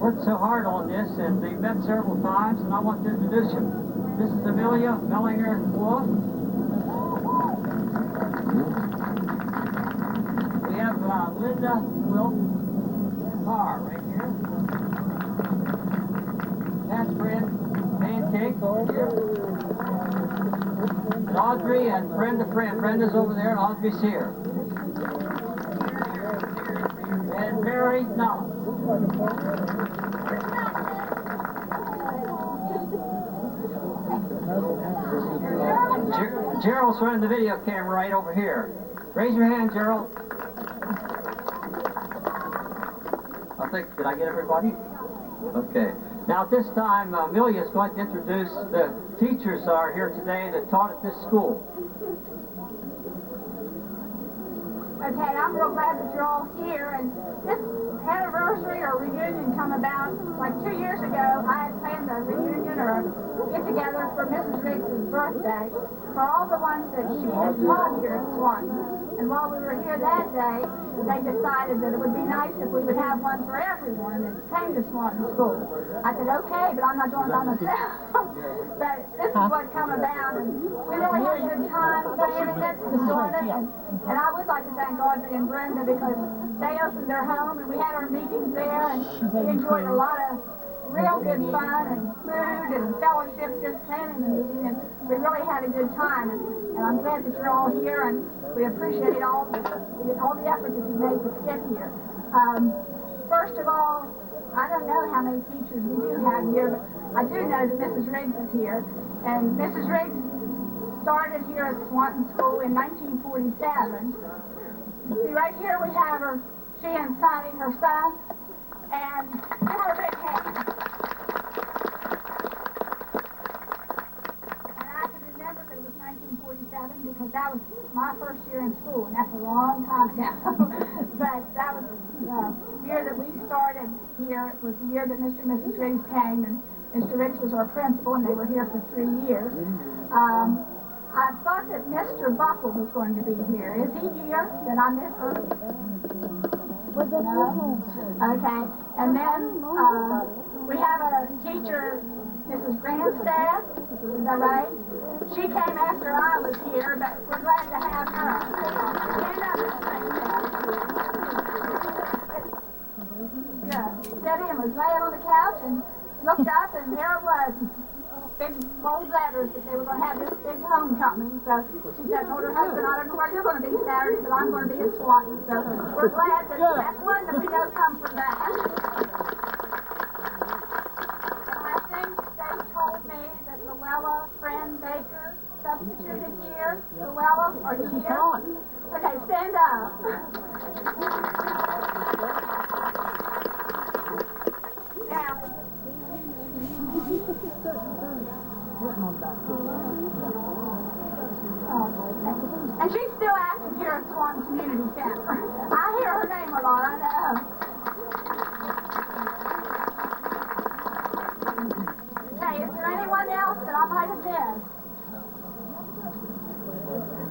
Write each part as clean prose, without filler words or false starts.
worked so hard on this, and they've met several times, and I want to introduce you. This is Amelia Mellinger-Wolf. We have Linda Wilk-Carr right here. Pat's friend, Pancake over here. And Audrey and Brenda friend. Brenda's over there, and Audrey's here. And Mary Knowles. Gerald's running the video camera right over here. Raise your hand, Gerald. I think, did I get everybody? Okay. Now at this time, Amelia is going to introduce the teachers that are here today that taught at this school. Okay, I'm real glad that you're all here, and this anniversary or reunion come about like 2 years ago. I had planned a reunion or a get-together for Mrs. Riggs' birthday for all the ones that she had taught here at Swanton. And while we were here that day, they decided that it would be nice if we would have one for everyone that came to Swanton School. I said, okay, but I'm not doing it by myself. But this is what come about, and we really had a good time planning it and doing it. And I would like to thank Audrey and Brenda because they opened their home, and we had our meetings there, and we enjoyed a lot of real good fun and food and fellowship just planning the meeting, and we really had a good time. And I'm glad that you're all here, and we appreciate all the effort that you made to get here. First of all, I don't know how many teachers we do have here, but I do know that Mrs. Riggs is here. And Mrs. Riggs started here at Swanton School in 1947. See, right here we have her, she and Sonny, her son, and give her a big hand. And I can remember that it was 1947 because that was my first year in school, and that's a long time ago. But that was the year that we started here. It was the year that Mr. and Mrs. Riggs came, and Mr. Riggs was our principal, and they were here for 3 years. I thought that Mr. Buckle was going to be here. Is he here? Did I miss him? No? Okay. And then we have a teacher, Mrs. Grandstaff. Is that right? She came after I was here, but we're glad to have her. Stand up, Miss Grandstaff. Yeah. Said him was laying on the couch and looked up, and there it was. Big bold letters that they were going to have this big homecoming. So she said, told her husband, I don't know where you're going to be Saturday, but I'm going to be at Swanton. So we're glad that that's one that we know come from that. And I think they told me that Luella Friend Baker substituted here. Luella, are you here? Okay, stand up. Now, and she's still active here at Swanton Community Center. I hear her name a lot, I know. Okay, is there anyone else that I might have missed?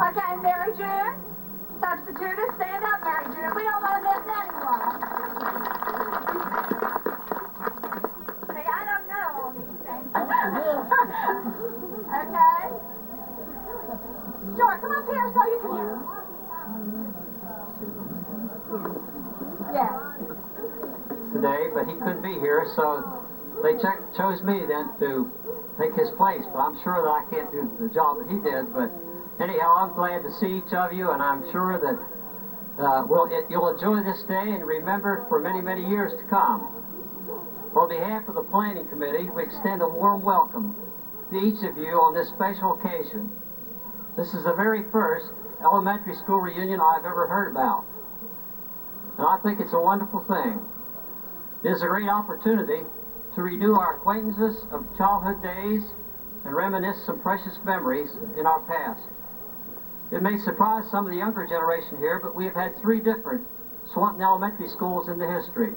Okay, Mary June, substituted. Stand up, Mary June. We don't want to miss anyone. See, I don't know all these things. Okay. Sure, come up here so you can hear. Yes. Today, but he couldn't be here, so they chose me then to take his place. But I'm sure that I can't do the job that he did. But anyhow, I'm glad to see each of you, and I'm sure that you'll enjoy this day and remember it for many, many years to come. On behalf of the Planning Committee, we extend a warm welcome to each of you on this special occasion. This is the very first elementary school reunion I've ever heard about. And I think it's a wonderful thing. It is a great opportunity to renew our acquaintances of childhood days and reminisce some precious memories in our past. It may surprise some of the younger generation here, but we have had 3 different Swanton elementary schools in the history,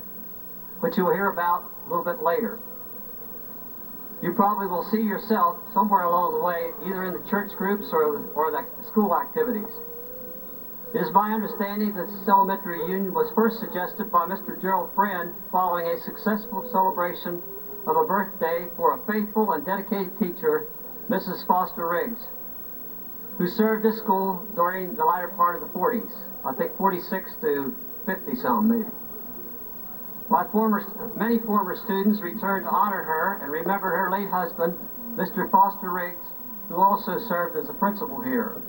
which you'll hear about a little bit later. You probably will see yourself somewhere along the way, either in the church groups or the school activities. It is my understanding that this elementary reunion was first suggested by Mr. Gerald Friend following a successful celebration of a birthday for a faithful and dedicated teacher, Mrs. Foster Riggs, who served this school during the latter part of the 40s. I think 46 to 50-some maybe. Many former students returned to honor her and remember her late husband, Mr. Foster Riggs, who also served as a principal here.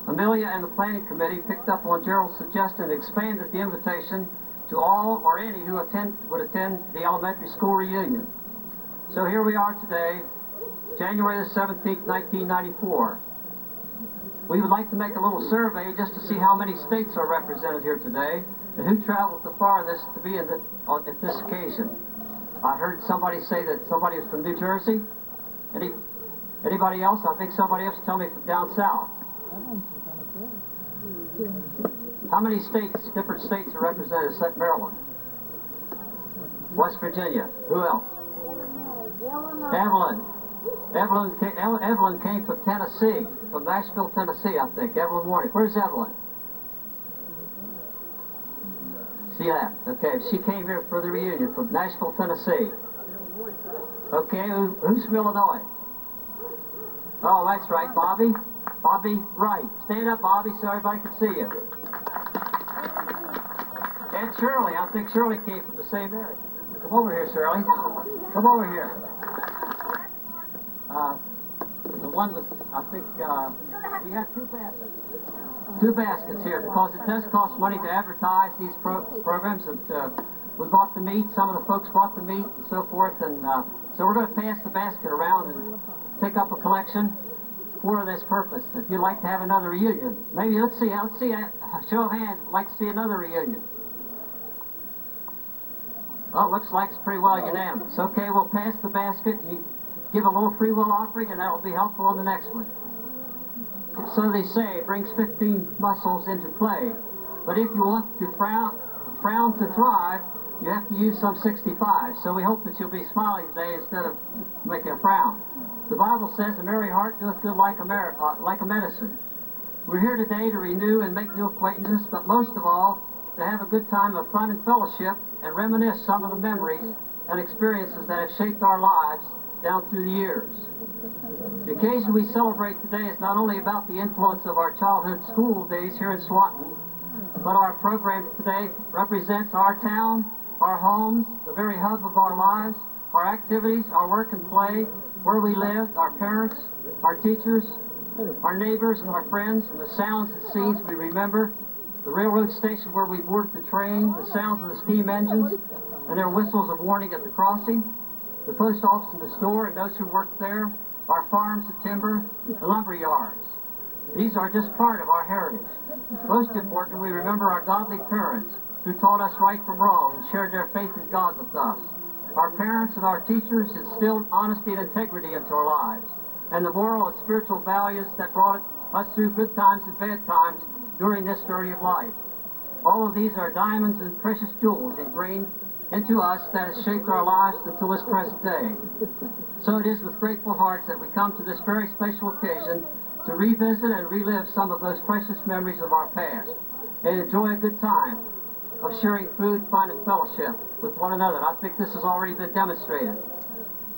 Amelia and the planning committee picked up on Gerald's suggestion and expanded the invitation to all or any who would attend the elementary school reunion. So here we are today, January the 17th, 1994. We would like to make a little survey just to see how many states are represented here today and who traveled the farthest to be at this occasion. I heard somebody say that somebody was from New Jersey. Anybody else? I think somebody else told me from down south. How many states, different states are represented except Maryland? West Virginia. Who else? Evelyn. Evelyn came from Tennessee, from Nashville, Tennessee, I think. Evelyn Warning. Where's Evelyn? She left. Okay, she came here for the reunion from Nashville, Tennessee. Okay, who's from Illinois? Oh, that's right, Bobby. Bobby Wright. Stand up, Bobby, so everybody can see you. And Shirley. I think Shirley came from the same area. Come over here, Shirley. Come over here. The one was, I think, we have two baskets. Two baskets here because it does cost money to advertise these programs. And we bought the meat. Some of the folks bought the meat and so forth. And so we're going to pass the basket around and take up a collection for this purpose. If you'd like to have another reunion, maybe let's see a show of hands. I'd like to see another reunion. Oh, it looks like it's pretty well unanimous. Okay, we'll pass the basket. You give a little free will offering, and that will be helpful on the next one. So they say, it brings 15 muscles into play. But if you want to frown to thrive, you have to use some 65. So we hope that you'll be smiling today instead of making a frown. The Bible says, a merry heart doeth good like a medicine. We're here today to renew and make new acquaintances, but most of all, to have a good time of fun and fellowship and reminisce some of the memories and experiences that have shaped our lives down through the years. The occasion we celebrate today is not only about the influence of our childhood school days here in Swanton, but our program today represents our town, our homes, the very hub of our lives, our activities, our work and play, where we lived, our parents, our teachers, our neighbors and our friends, and the sounds and scenes we remember, the railroad station where we boarded the train, the sounds of the steam engines and their whistles of warning at the crossing, the post office and the store and those who worked there, our farms, the timber, the lumber yards. These are just part of our heritage. Most important, we remember our godly parents who taught us right from wrong and shared their faith in God with us. Our parents and our teachers instilled honesty and integrity into our lives, and the moral and spiritual values that brought us through good times and bad times during this journey of life. All of these are diamonds and precious jewels ingrained into us that has shaped our lives until this present day. So it is with grateful hearts that we come to this very special occasion to revisit and relive some of those precious memories of our past and enjoy a good time of sharing food, fun, and fellowship with one another. I think this has already been demonstrated.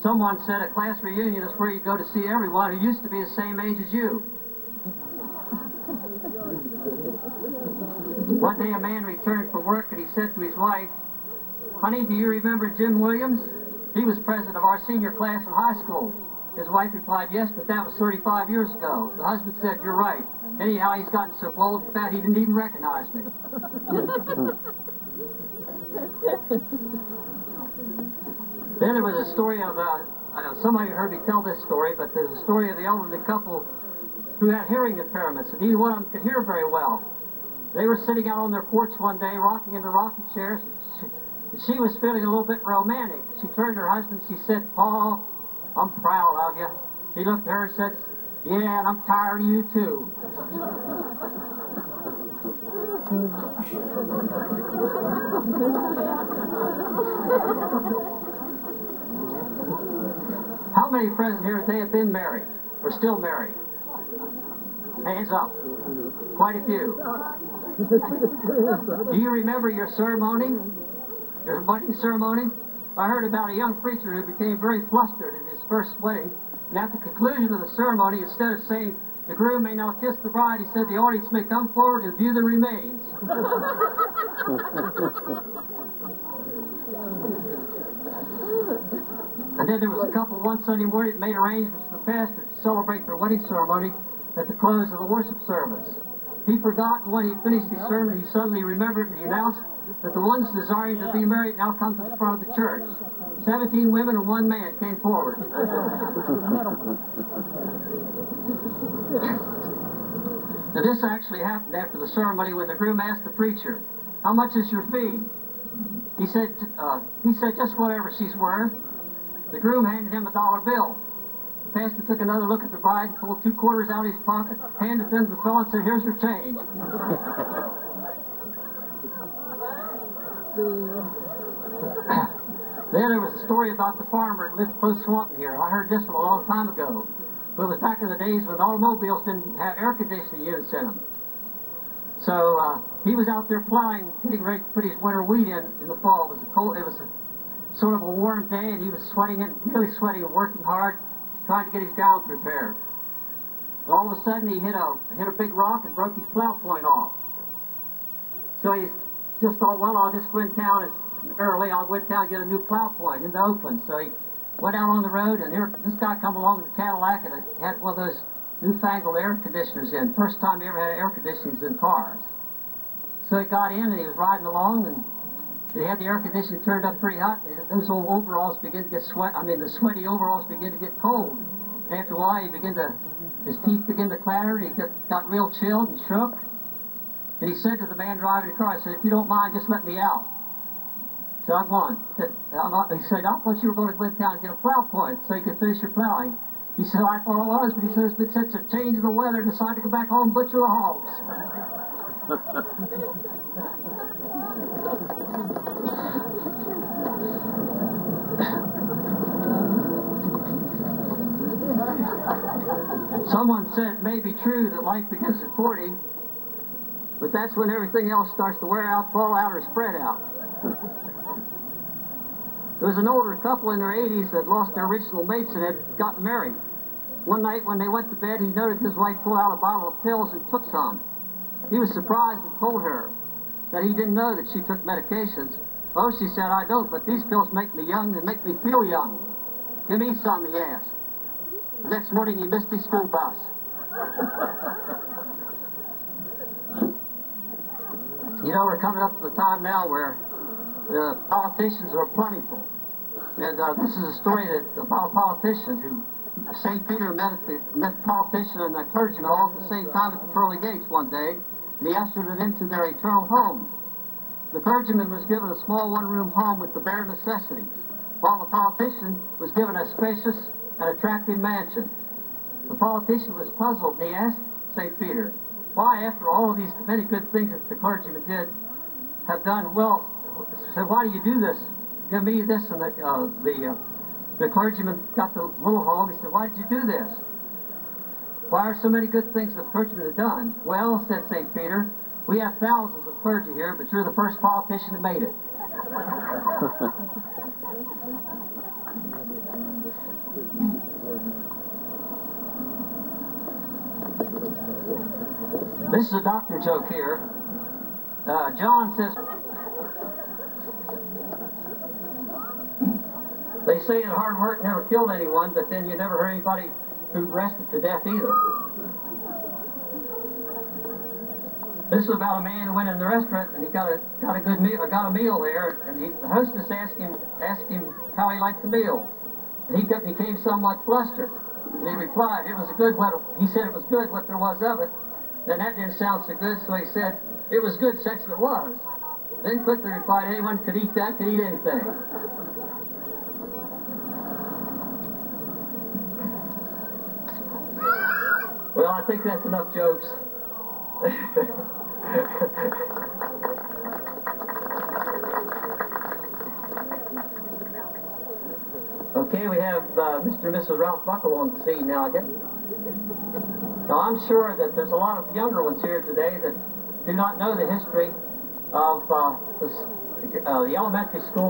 Someone said a class reunion is where you go to see everyone who used to be the same age as you. One day a man returned from work and he said to his wife, "Honey, do you remember Jim Williams? He was president of our senior class in high school." His wife replied, "Yes, but that was 35 years ago." The husband said, "You're right. Anyhow, he's gotten so old and fat he didn't even recognize me." Then there was a story of, somebody heard me tell this story, but there's a story of the elderly couple who had hearing impairments, and neither one of them could hear very well. They were sitting out on their porch one day, rocking in the rocking chairs, and she was feeling a little bit romantic. She turned to her husband and she said, "Paul, I'm proud of you." He looked at her and said, "Yeah, and I'm tired of you too." How many present here today have been married or still married? Hands up. Quite a few. Do you remember your ceremony? Your wedding ceremony? I heard about a young preacher who became very flustered at his first wedding, and at the conclusion of the ceremony, instead of saying, "The groom may now kiss the bride," he said, "The audience may come forward and view the remains." And then there was a couple one Sunday morning that made arrangements for the pastor to celebrate their wedding ceremony at the close of the worship service. He forgot, and when he finished his sermon, he suddenly remembered, and he announced that the ones desiring to be married now come to the front of the church. 17 women and 1 man came forward. Now this actually happened after the ceremony when the groom asked the preacher, "How much is your fee?" He said, "Just whatever she's worth." The groom handed him a $1 bill. The pastor took another look at the bride and pulled 2 quarters out of his pocket, handed them to the fellow and said, "Here's your change." Then there was a story about the farmer that lived close to Swanton here. I heard this one a long time ago. But it was back in the days when automobiles didn't have air conditioning units in them. So he was out there plowing, getting ready to put his winter wheat in the fall. It was sort of a warm day, and he was sweating it, really sweating and working hard, trying to get his gowns repaired. And all of a sudden, he hit a big rock and broke his plow point off. So he just thought, well, I'll just go in town. It's early. I'll go in town and get a new plow point into Oakland. So he went out on the road, and this guy come along with a Cadillac, and it had one of those newfangled air conditioners in. First time he ever had air conditioners in cars. So he got in, and he was riding along, and he had the air conditioning turned up pretty hot. And those old overalls began to get the sweaty overalls began to get cold. And after a while, his teeth began to clatter, and he got real chilled and shook. And he said to the man driving the car, I said, "If you don't mind, just let me out." He said, "I'm going." He said, "I thought you were going to go in town and get a plow point so you could finish your plowing." He said, "I thought I was," but he said, "It's been such a change in the weather, I decided to go back home and butcher the hogs." Someone said it may be true that life begins at 40, but that's when everything else starts to wear out, fall out, or spread out. There was an older couple in their 80s that lost their original mates and had gotten married. One night when they went to bed, he noticed his wife pull out a bottle of pills and took some. He was surprised and told her that he didn't know that she took medications. "Oh," she said, "I don't, but these pills make me young and make me feel young." "Give me some," he asked. The next morning he missed his school bus. You know, we're coming up to the time now where politicians are plentiful. And this is a story about a politician who, St. Peter met a politician and a clergyman all at the same time at the pearly gates one day, and he ushered them into their eternal home. The clergyman was given a small one-room home with the bare necessities, while the politician was given a spacious and attractive mansion. The politician was puzzled, and he asked St. Peter, why, after all of these many good things that the clergyman have done, well, said, "Why do you do this? Give me this." And the clergyman got the little home. He said, "Why did you do this? Why are so many good things the clergyman had done?" "Well," said St. Peter, "we have thousands of clergy here, but you're the first politician that made it." This is a doctor joke here. John says, they say that hard work never killed anyone, but then you never heard anybody who rested to death either. This is about a man who went in the restaurant and he got a meal there, and the hostess asked him how he liked the meal, and he became somewhat flustered. And he replied, he said it was good what there was of it. Then that didn't sound so good, so he said, "It was good such as it was." Then quickly replied, "Anyone could eat that, could eat anything." Well, I think that's enough jokes. Okay, we have Mr. and Mrs. Ralph Buckle on the scene now again. Now, I'm sure that there's a lot of younger ones here today that do not know the history of the elementary school